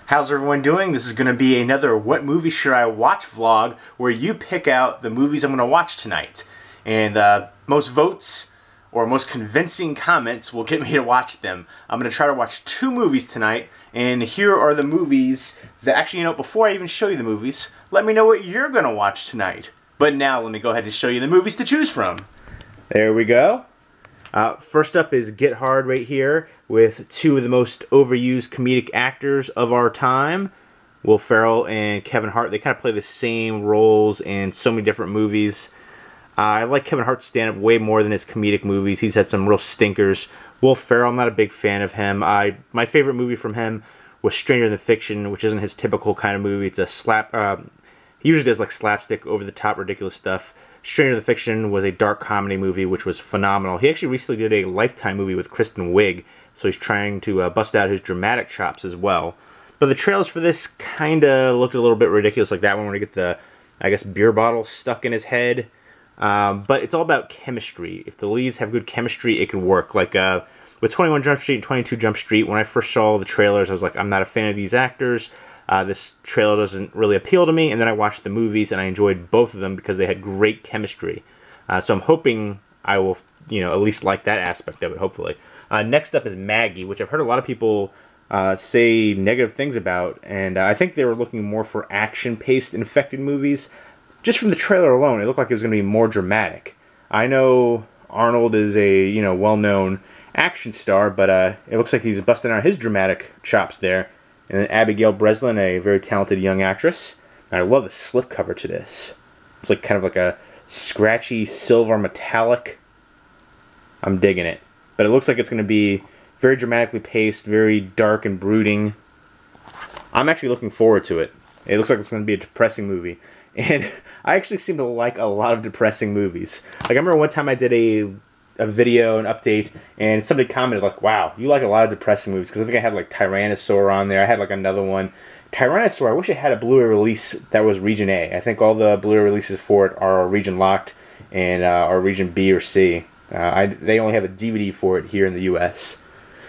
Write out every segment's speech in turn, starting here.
How's everyone doing? This is going to be another What Movie Should I Watch vlog where you pick out the movies I'm going to watch tonight. And most votes or most convincing comments will get me to watch them. I'm going to try to watch 2 movies tonight, and here are the movies that actually, before I even show you the movies, let me know what you're going to watch tonight. But now let me go ahead and show you the movies to choose from. There we go. First up is Get Hard right here with 2 of the most overused comedic actors of our time, Will Ferrell and Kevin Hart. They kind of play the same roles in so many different movies. I like Kevin Hart's stand-up way more than his comedic movies. He's had some real stinkers. Will Ferrell, I'm not a big fan of him. My favorite movie from him was Stranger Than Fiction, which isn't his typical kind of movie. It's a he usually does like slapstick, over-the-top, ridiculous stuff. Stranger Than Fiction was a dark comedy movie, which was phenomenal. He actually recently did a Lifetime movie with Kristen Wiig, so he's trying to bust out his dramatic chops as well. But the trailers for this kind of looked a little bit ridiculous, like that one where he gets the, I guess, beer bottle stuck in his head. But it's all about chemistry. If the leads have good chemistry, it can work. Like with 21 Jump Street and 22 Jump Street, when I first saw the trailers, I was like, I'm not a fan of these actors. This trailer doesn't really appeal to me, and then I watched the movies and I enjoyed both of them because they had great chemistry. So I'm hoping I will, at least like that aspect of it, hopefully. Next up is Maggie, which I've heard a lot of people say negative things about, and I think they were looking more for action-paced infected movies. Just from the trailer alone, it looked like it was going to be more dramatic. I know Arnold is a, well-known action star, but it looks like he's busting out his dramatic chops there. And then Abigail Breslin, a very talented young actress. And I love the slipcover to this. It's like kind of like a scratchy silver metallic. I'm digging it. But it looks like it's going to be very dramatically paced, very dark and brooding. I'm actually looking forward to it. It looks like it's going to be a depressing movie. And I actually seem to like a lot of depressing movies. Like, I remember one time I did a video, an update, and somebody commented like, wow, you like a lot of depressing movies, because I think I had like Tyrannosaur on there. I had like another one. Tyrannosaur, I wish it had a Blu-ray release that was region A. I think all the Blu-ray releases for it are region locked and are region B or C. They only have a DVD for it here in the US.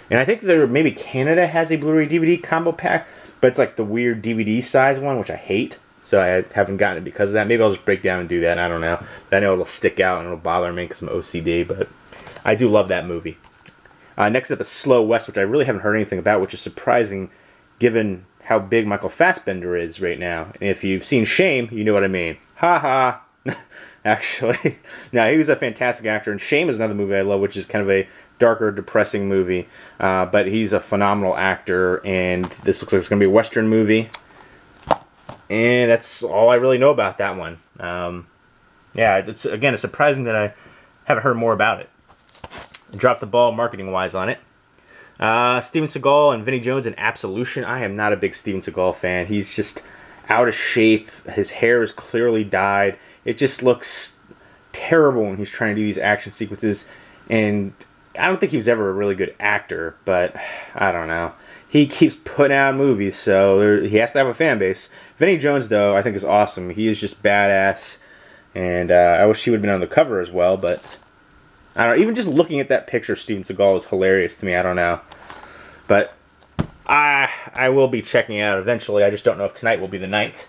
And I think maybe Canada has a Blu-ray DVD combo pack, but it's like the weird DVD size one, which I hate. So I haven't gotten it because of that. Maybe I'll just break down and do that. I don't know. But I know it'll stick out and it'll bother me because I'm OCD. But I do love that movie. Next up is Slow West, which I really haven't heard anything about, which is surprising given how big Michael Fassbender is right now. And if you've seen Shame, you know what I mean. Ha ha. Actually. No, he was a fantastic actor. And Shame is another movie I love, which is kind of a darker, depressing movie. But he's a phenomenal actor. And this looks like it's going to be a Western movie. And that's all I really know about that one. Yeah, it's surprising that I haven't heard more about it. Dropped the ball marketing-wise on it. Steven Seagal and Vinnie Jones in Absolution. I am not a big Steven Seagal fan. He's just out of shape. His hair is clearly dyed. It just looks terrible when he's trying to do these action sequences. And I don't think he was ever a really good actor, but I don't know. He keeps putting out movies, so he has to have a fan base. Vinnie Jones, though, I think is awesome. He is just badass, and I wish he would have been on the cover as well, but I don't know. Even just looking at that picture of Steven Seagal is hilarious to me. I don't know. But I will be checking it out eventually. I just don't know if tonight will be the night.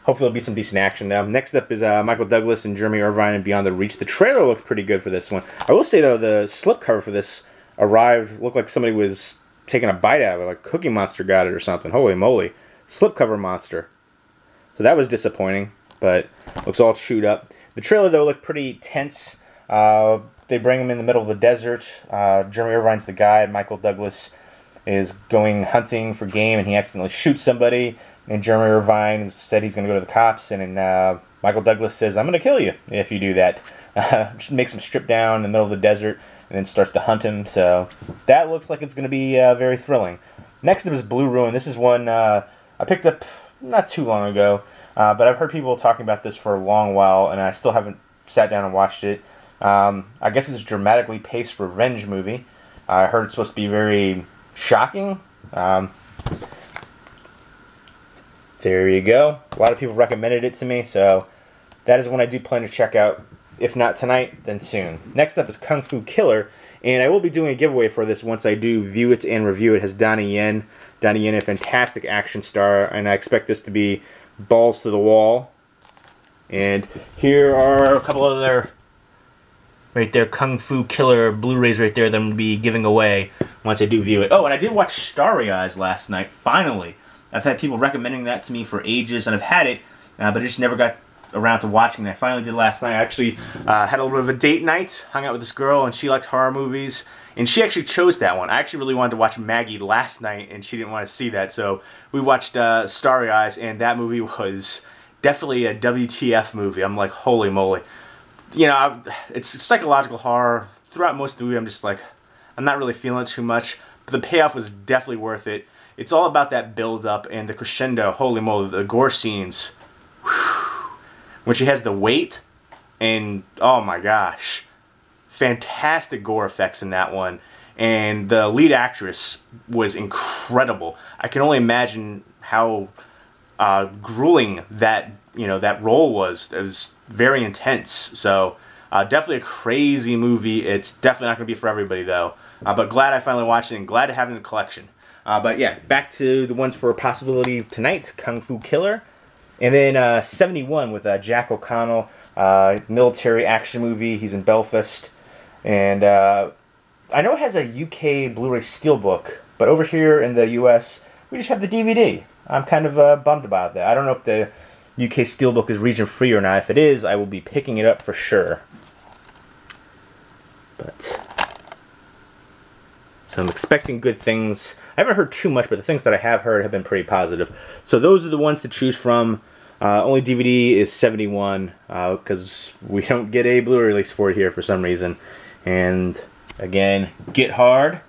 Hopefully there'll be some decent action now. Next up is Michael Douglas and Jeremy Irvine and Beyond the Reach. The trailer looked pretty good for this one. I will say, though, the slipcover for this looked like somebody was taking a bite out of it, like Cookie Monster got it or something. Holy moly. Slipcover monster. So that was disappointing, but looks all chewed up. The trailer, though, looked pretty tense. They bring him in the middle of the desert. Jeremy Irvine's the guide. Michael Douglas is going hunting for game, and he accidentally shoots somebody. And Jeremy Irvine said he's going to go to the cops, and Michael Douglas says, I'm going to kill you if you do that. Just makes him strip down in the middle of the desert, and then starts to hunt him. So that looks like it's going to be very thrilling. Next up is Blue Ruin. This is one I picked up not too long ago, but I've heard people talking about this for a long while, and I still haven't sat down and watched it. I guess it's a dramatically paced revenge movie. I heard it's supposed to be very shocking. There you go. A lot of people recommended it to me, so that is one I do plan to check out. If not tonight, then soon. Next up is Kung Fu Killer, and I will be doing a giveaway for this once I do view it and review it. It has Donnie Yen Donnie Yen, a fantastic action star, and I expect this to be balls to the wall. And here are a couple other, right there, Kung Fu Killer Blu-rays right there that I'm going to be giving away once I do view it. Oh, and I did watch Starry Eyes last night, finally. I've had people recommending that to me for ages, and I've had it, but I just never got around to watching it. I finally did last night. I actually had a little bit of a date night, hung out with this girl, and she likes horror movies, and she actually chose that one. I actually really wanted to watch Maggie last night, and she didn't want to see that, so we watched Starry Eyes, and that movie was definitely a WTF movie. I'm like, holy moly. You know, it's psychological horror. Throughout most of the movie, I'm just like, I'm not really feeling it too much, but the payoff was definitely worth it. It's all about that build-up and the crescendo. Holy moly, the gore scenes. Whew. When she has the weight, and oh my gosh, fantastic gore effects in that one. And the lead actress was incredible. I can only imagine how grueling that that role was. It was very intense. So definitely a crazy movie. It's definitely not going to be for everybody though. But glad I finally watched it and glad to have it in the collection. But yeah, back to the ones for a possibility tonight. Kung Fu Killer. And then 71 with Jack O'Connell. Military action movie. He's in Belfast. And I know it has a UK Blu-ray Steelbook. But over here in the US, we just have the DVD. I'm kind of bummed about that. I don't know if the UK Steelbook is region free or not. If it is, I will be picking it up for sure. So I'm expecting good things. I haven't heard too much, but the things that I have heard have been pretty positive. So those are the ones to choose from. Only DVD is 71 because we don't get a Blu-ray release for it here for some reason. And again, Get Hard.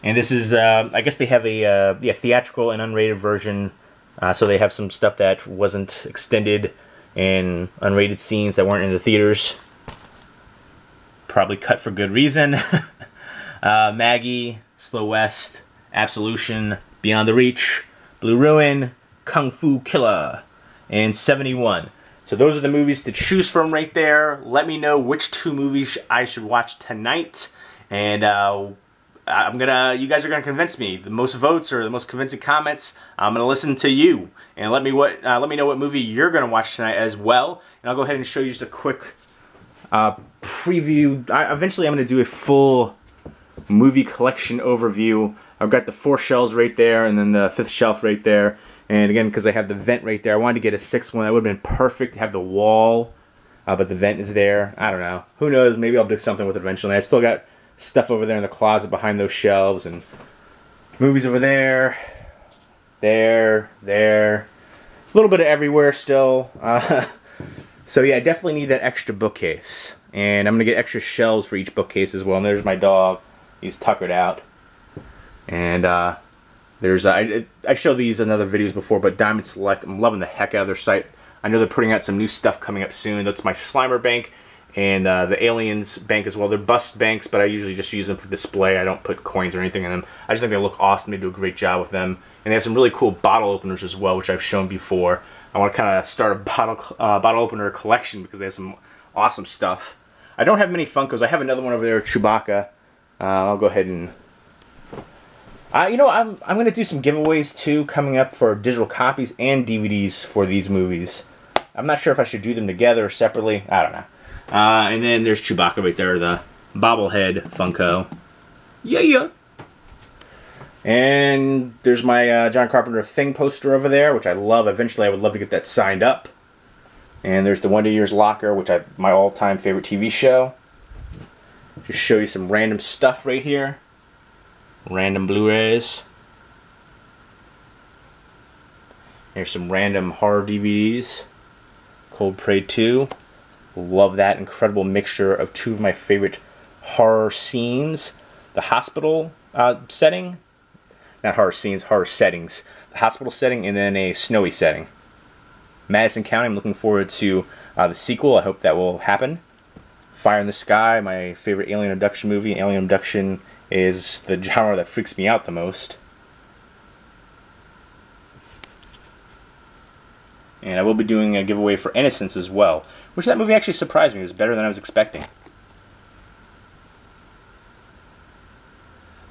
And this is, I guess they have a theatrical and unrated version. So they have some stuff that wasn't extended and unrated scenes that weren't in the theaters. Probably cut for good reason. Maggie, Slow West, Absolution, Beyond the Reach, Blue Ruin, Kung Fu Killer, and 71. So those are the movies to choose from right there. Let me know which two movies I should watch tonight. And you guys are gonna convince me. The most votes or the most convincing comments, I'm gonna listen to you and let me know what movie you're gonna watch tonight as well. And I'll go ahead and show you just a quick preview. Eventually, I'm gonna do a full movie collection overview. I've got the 4 shelves right there, and then the 5th shelf right there. And again, because I have the vent right there, I wanted to get a 6th one. That would have been perfect to have the wall, but the vent is there. I don't know. Who knows? Maybe I'll do something with it eventually. I still got stuff over there in the closet behind those shelves, and movies over there, there, a little bit of everywhere still. So yeah, I definitely need that extra bookcase, and I'm gonna get extra shelves for each bookcase as well. And there's my dog; he's tuckered out. And there's I showed these in other videos before, but Diamond Select, I'm loving the heck out of their site. I know they're putting out some new stuff coming up soon. That's my Slimer bank. And the Aliens bank as well. They're bust banks, but I usually just use them for display. I don't put coins or anything in them. I just think they look awesome. They do a great job with them. And they have some really cool bottle openers as well, which I've shown before. I want to kind of start a bottle opener collection because they have some awesome stuff. I don't have many Funkos. I have another one over there, Chewbacca. I'll go ahead and... you know, I'm going to do some giveaways too coming up for digital copies and DVDs for these movies. I'm not sure if I should do them together or separately. I don't know. And then there's Chewbacca right there, the bobblehead Funko. Yeah. And there's my John Carpenter Thing poster over there, which I love. Eventually, I would love to get that signed up. And there's the Wonder Years Locker, which is my all-time favorite TV show. Just show you some random stuff right here. Random Blu-rays. Here's some random horror DVDs. Cold Prey 2. Love that incredible mixture of 2 of my favorite horror scenes. The hospital setting. Not horror scenes, horror settings. The hospital setting and then a snowy setting. Madison County, I'm looking forward to the sequel. I hope that will happen. Fire in the Sky, my favorite alien abduction movie. Alien abduction is the genre that freaks me out the most. And I will be doing a giveaway for Innocence as well, which that movie actually surprised me. It was better than I was expecting.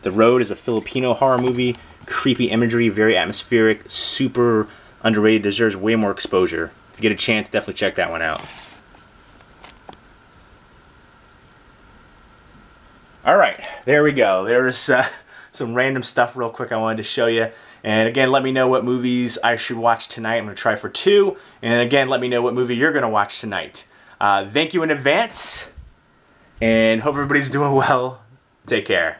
The Road is a Filipino horror movie. Creepy imagery, very atmospheric, super underrated, deserves way more exposure. If you get a chance, definitely check that one out. Alright, there we go. There's some random stuff real quick I wanted to show you. And again, let me know what movies I should watch tonight. I'm going to try for 2. And again, let me know what movie you're going to watch tonight. Thank you in advance. And hope everybody's doing well. Take care.